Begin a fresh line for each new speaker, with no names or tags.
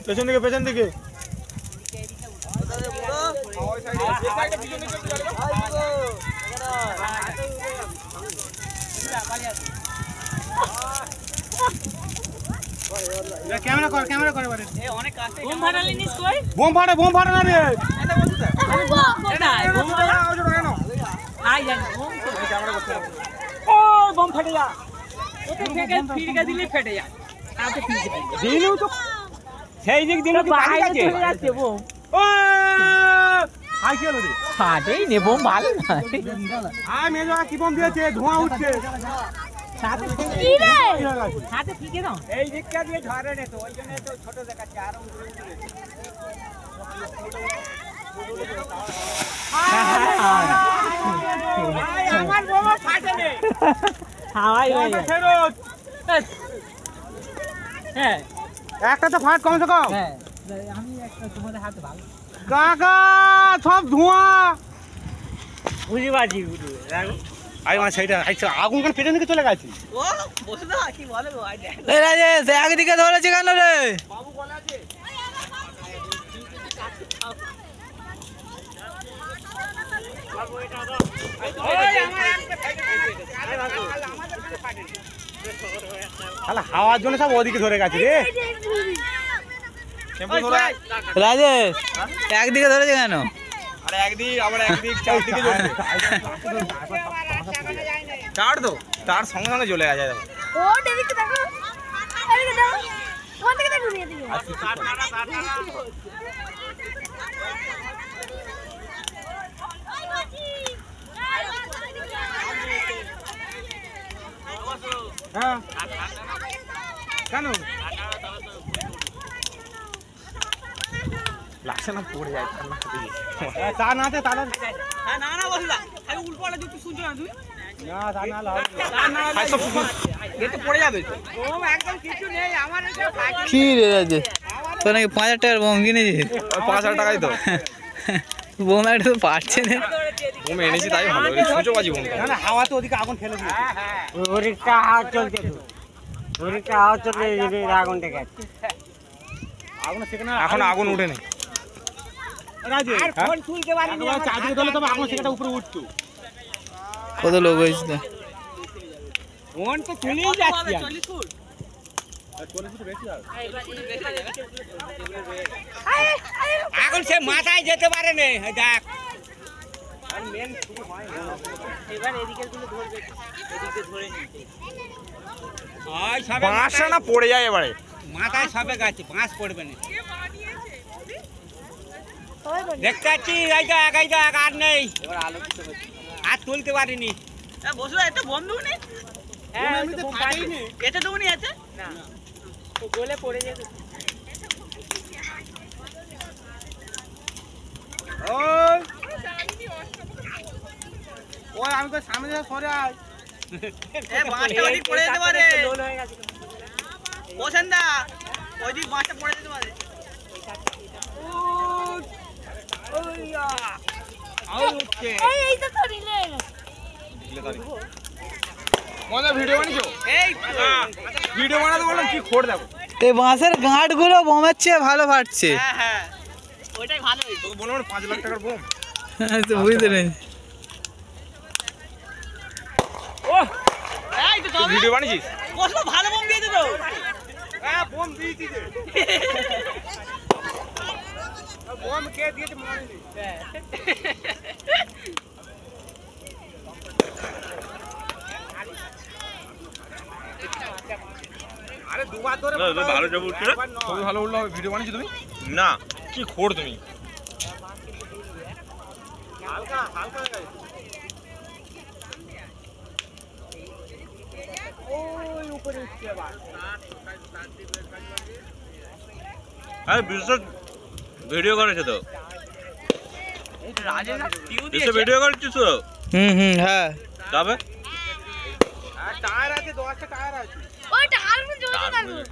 পেছন দিকে পেছন দিকে ক্যামেরা কর ক্যামেরা করে বারে অনেক কাছে বোম ফাটালি নিস কই বোম ফাটা না রে এটা বলতো আরে কোথায় বোম ফাটা ওই যে কেন আই জানি বোম তো ক্যামেরা করতে ও বোম ফাটে যা এটা থেকে ফিরকে দিলে ফেটে যায় তাতে ফিরকে দিলু তো সেই দিক দিলু কি বাড়ি চলে যাচ্ছে বোম ও আই কি হলো রে ফাটেই নে বোম ভালো না আয় মেজো কি বোম দিয়েছে ধোঁয়া উঠছে সাথে কি রে সাথে ফিকে দাও এই দিকটা দিয়ে ধরে নে তো ওই জন্য তো ছোট দেখাচ্ছে আর আমার বোম ফাটে নে হাওয়াই হয়ে ফেরত হ্যাঁ একটা তো ফাট কমসে কম হ্যাঁ আমি একটা তোমাদের হাতে ভালো কাকা সব ধোঁয়া বুঝি বাজি আই মানে সেইটা আগুন কোন পেছন দিকে চলে গেছে ও বসে দাও কি বলে গো আই রে রাজেশ একদিকে ধরেছে কেন রে বাবু বলে আছে বাবু এটা দাও ওই আমার একটা ফাইটে আরে বাবু আমাদের কাছে ফাইটে শালা হাওয়ার জন্য সব ওদিকে ধরে গেছে রে রাজেশ একদিকে ধরেছে কেন আরে একদিক আবার একদিক চারদিকে জ্বলছে চার তো তার সঙ্গে সঙ্গে জ্বলে গেছে দেখো ও এদিকে দেখো এদিকে দেখো কোন দিকে দেখো এদিকে তার হ্যাঁ কেন লাগছে না পড়ে যায় তা না তা না না না বসলা আমি উল্টোটা যুক্তি শুনছো না তুই না তা না না সব এতে পড়ে যাবে তো বোম একদম কিছু নেই আমার এটা কি রে আছে তো নাকি 5000 টাকার বোম কিনেছিস 5000 টাকাই তো বোম একটা তো পারছে না বোম এনেছি তাই ভালো ছোট বাজি বোম না না হাওয়া তো ওদিকে আগুন ফেলে দিয়েছে হ্যাঁ ওদিকটা হাওয়া চলছে তো ওদিকটা হাওয়া চলছে যদি আগুনটা গেছে আগুন সেখানে এখন আগুন উঠে নেই রাজু আর ফোন তুলতে পারিনি চার্জিং দিলে তবে আগুন সেটা উপরে উঠতো কত লোক হইছে ফোন তো তুলেই যাচ্ছে 40 ফুট 40 ফুট বেশি আর আগুন সে মাথায় যেতে পারে না দেখ আর মেন শুরু হয় এবার এদিকে গুলো ধরবে এদিকে ধরে নিতে আই সবে বাঁশটা না পড়ে যায় এবারে মাথায় সবে গাছে বাঁশ পড়বে না দেখতে পাচ্ছি এইটা আর নেই এবার আলোকিত হচ্ছে আর তুলতে পারিনি বসে এটা বন্ধু নেই হ্যাঁ এমনিতে ফাটাইনি এটা তো উনি আছে না তো গলে পড়ে যেতে ওই ওই আমি তো সামনে যা সরে আই এ বাঁশটা ওই পড়ে যেতে পারে লোল হয়ে গেছে পছন্দ ওই দিক বাঁশটা পড়ে যেতে পারে ওইয়া আউ উঠছে এই তো ধরিলে দিলে ধরি মজা ভিডিও বানিয়েছো এই ভিডিও বানাতে বললাম কি খোড় দেখো এই বাঁশের গাঁটগুলো বোমের চেয়ে ভালো ফাটছে হ্যাঁ হ্যাঁ ওইটাই ভালো হইছে তো বললাম 5 লাখ টাকার বোম তো বুঝতে নেই ও এই তো ভিডিও বানিয়েছিস কত ভালো বোম দিয়েছে তো হ্যাঁ বোম দিয়েছি রে বোম কে দিয়েছে মনে নেই আরে দুবার ধরে ভালো যাবে উঠছে খুব ভালো উঠলো ভিডিও বানিয়েছো তুমি না কি খোড় তুমি হালকা হালকা ওই উপরে উঠছে আবার আরে বিশেষ ভিডিও করেছে তো
ভিডিও করছিস তো?
হ্যাঁ
তবে
টায়ার আছে 10টা টায়ার আছে।
ওই টায়ার মধ্যে জল থাকবে।